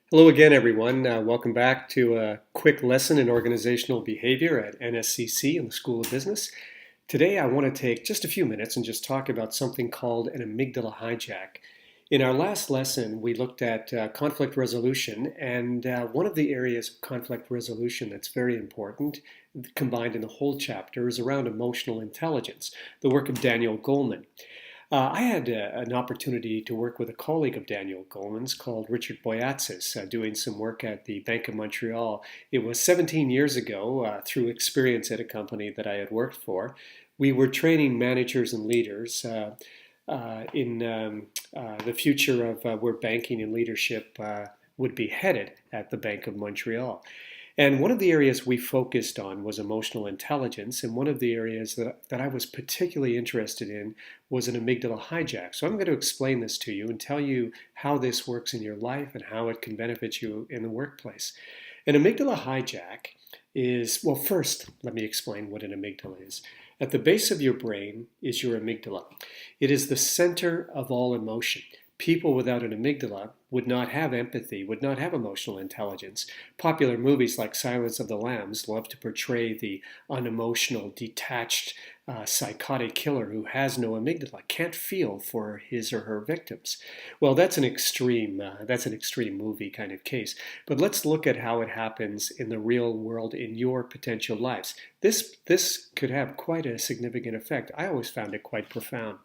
Hello again, everyone. Welcome back to a quick lesson in organizational behavior at NSCC in the School of Business. Today, I want to take just a few minutes and just talk about something called an amygdala hijack. In our last lesson, we looked at conflict resolution, and one of the areas of conflict resolution that's very important, combined in the whole chapter, is around emotional intelligence, the work of Daniel Goleman. I had an opportunity to work with a colleague of Daniel Goleman's called Richard Boyatzis, doing some work at the Bank of Montreal. It was 17 years ago, through experience at a company that I had worked for. We were training managers and leaders in the future of where banking and leadership would be headed at the Bank of Montreal. And one of the areas we focused on was emotional intelligence. And one of the areas that I was particularly interested in was an amygdala hijack. So I'm going to explain this to you and tell you how this works in your life and how it can benefit you in the workplace. An amygdala hijack is, well, first, let me explain what an amygdala is. At the base of your brain is your amygdala. It is the center of all emotion. People without an amygdala would not have empathy, would not have emotional intelligence. Popular movies like Silence of the Lambs love to portray the unemotional, detached, psychotic killer who has no amygdala, can't feel for his or her victims. Well, that's an extreme movie kind of case. But let's look at how it happens in the real world in your potential lives. This could have quite a significant effect. I always found it quite profound.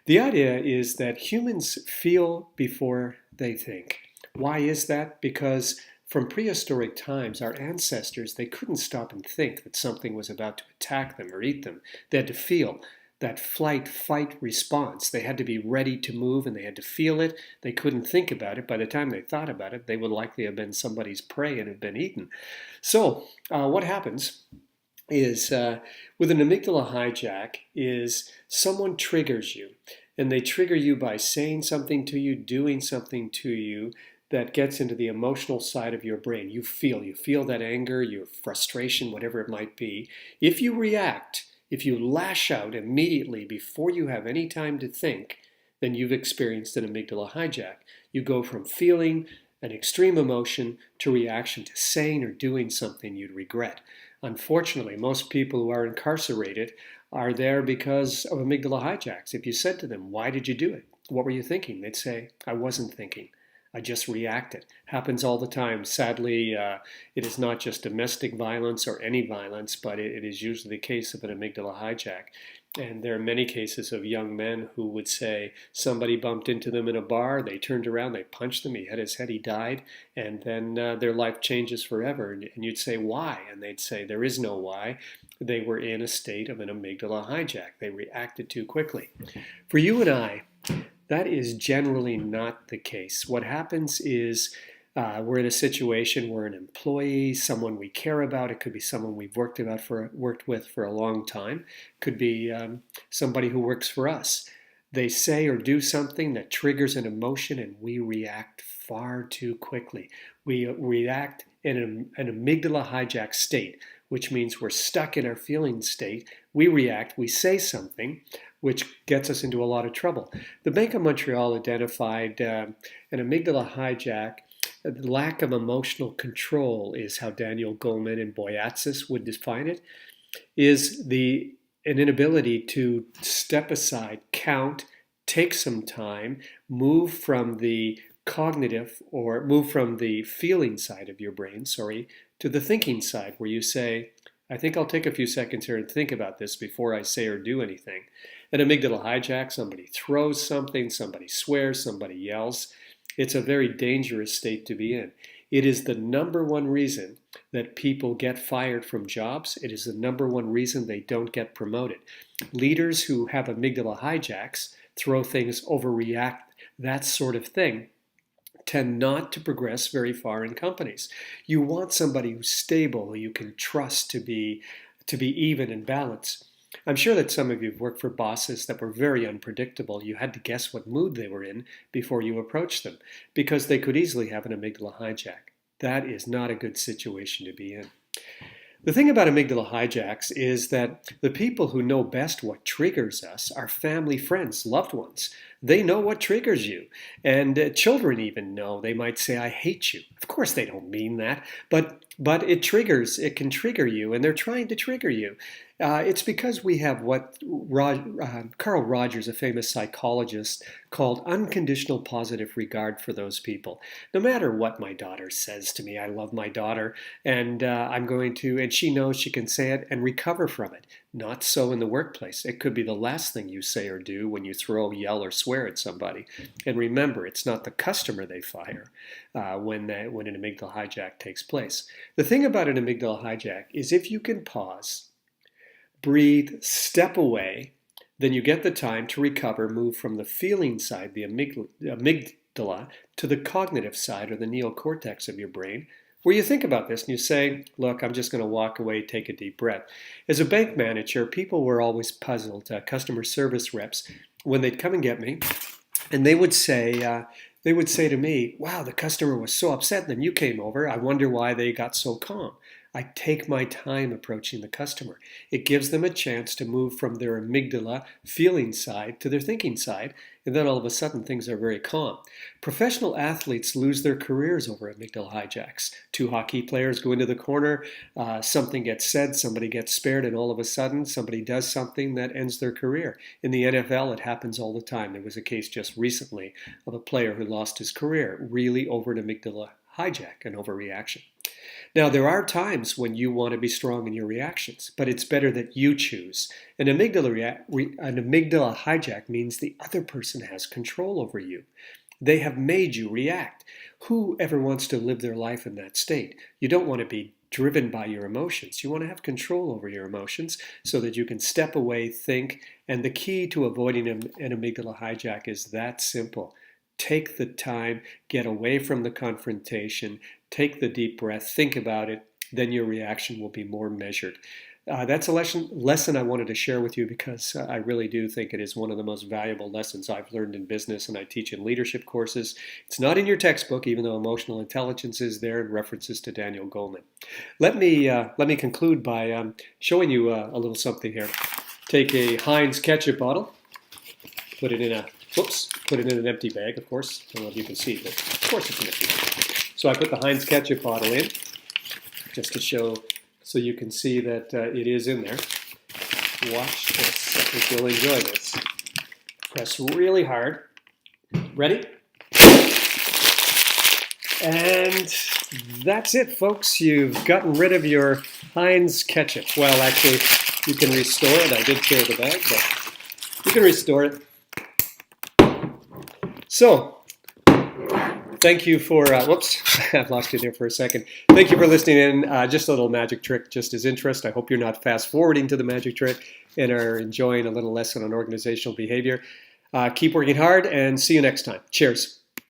The idea is that humans feel before they think. Why is that? Because from prehistoric times, our ancestors, they couldn't stop and think that something was about to attack them or eat them. They had to feel that flight-fight response. They had to be ready to move and they had to feel it. They couldn't think about it. By the time they thought about it, they would likely have been somebody's prey and have been eaten. So what happens is with an amygdala hijack is someone triggers you, and they trigger you by saying something to you, doing something to you that gets into the emotional side of your brain. You feel that anger, your frustration, whatever it might be. If you react, if you lash out immediately before you have any time to think, then you've experienced an amygdala hijack. You go from feeling an extreme emotion to reaction to saying or doing something you'd regret. Unfortunately, most people who are incarcerated are there because of amygdala hijacks. If you said to them, why did you do it? What were you thinking? They'd say, I wasn't thinking. I just reacted. Happens all the time. Sadly, it is not just domestic violence or any violence, but it is usually the case of an amygdala hijack. And there are many cases of young men who would say somebody bumped into them in a bar, they turned around, they punched him, he hit his head, he died, and then their life changes forever. And you'd say, why? And they'd say, there is no why. They were in a state of an amygdala hijack. They reacted too quickly. For you and I, that is generally not the case. What happens is we're in a situation where an employee, someone we care about, it could be someone we've worked with for a long time, could be somebody who works for us. They say or do something that triggers an emotion and we react far too quickly. We react in an amygdala hijack state, which means we're stuck in our feeling state. We react, we say something, which gets us into a lot of trouble. The Bank of Montreal identified an amygdala hijack. The lack of emotional control is how Daniel Goleman and Boyatzis would define it, is an inability to step aside, count, take some time, move from the cognitive or move from the feeling side of your brain, to the thinking side where you say, I think I'll take a few seconds here and think about this before I say or do anything. An amygdala hijack, somebody throws something, somebody swears, somebody yells. It's a very dangerous state to be in. It is the number one reason that people get fired from jobs. It is the number one reason they don't get promoted. Leaders who have amygdala hijacks, throw things, overreact, that sort of thing, tend not to progress very far in companies. You want somebody who's stable, who you can trust to be even and balanced. I'm sure that some of you have worked for bosses that were very unpredictable. You had to guess what mood they were in before you approached them because they could easily have an amygdala hijack. That is not a good situation to be in. The thing about amygdala hijacks is that the people who know best what triggers us are family, friends, loved ones. They know what triggers you. And children even know. They might say, I hate you. Of course, they don't mean that, but it can trigger you, and they're trying to trigger you. It's because we have what Carl Rogers, a famous psychologist, called unconditional positive regard for those people. No matter what my daughter says to me, I love my daughter, and and she knows she can say it and recover from it. Not so in the workplace. It could be the last thing you say or do when you throw, yell, or swear at somebody. And remember, it's not the customer they fire when an amygdala hijack takes place. The thing about an amygdala hijack is if you can pause, breathe, step away, then you get the time to recover, move from the feeling side, the amygdala, to the cognitive side or the neocortex of your brain, where you think about this and you say, look, I'm just going to walk away, take a deep breath. As a bank manager, people were always puzzled, customer service reps, when they'd come and get me, and they would say to me, wow, the customer was so upset, and then you came over. I wonder why they got so calm. I take my time approaching the customer. It gives them a chance to move from their amygdala feeling side to their thinking side, and then all of a sudden things are very calm. Professional athletes lose their careers over amygdala hijacks. Two hockey players go into the corner, something gets said, somebody gets spared, and all of a sudden somebody does something that ends their career. In the NFL, it happens all the time. There was a case just recently of a player who lost his career really over an amygdala hijack, an overreaction. Now, there are times when you want to be strong in your reactions, but it's better that you choose. An amygdala hijack means the other person has control over you. They have made you react. Who ever wants to live their life in that state? You don't want to be driven by your emotions. You want to have control over your emotions so that you can step away, think, and the key to avoiding an amygdala hijack is that simple. Take the time, get away from the confrontation, take the deep breath, think about it, then your reaction will be more measured. That's a lesson I wanted to share with you because I really do think it is one of the most valuable lessons I've learned in business and I teach in leadership courses. It's not in your textbook, even though emotional intelligence is there and references to Daniel Goleman. Let me conclude by showing you a little something here. Take a Heinz ketchup bottle, put it in an empty bag, of course. I don't know if you can see, but of course it's an empty bag. So I put the Heinz ketchup bottle in, just to show, so you can see that it is in there. Watch this. I think you'll enjoy this. Press really hard. Ready? And that's it, folks. You've gotten rid of your Heinz ketchup. Well, actually, you can restore it. I did tear the bag, but you can restore it. So, thank you for, whoops, I've lost you there for a second. Thank you for listening in. Just a little magic trick, just as interest. I hope you're not fast forwarding to the magic trick and are enjoying a little lesson on organizational behavior. Keep working hard and see you next time. Cheers.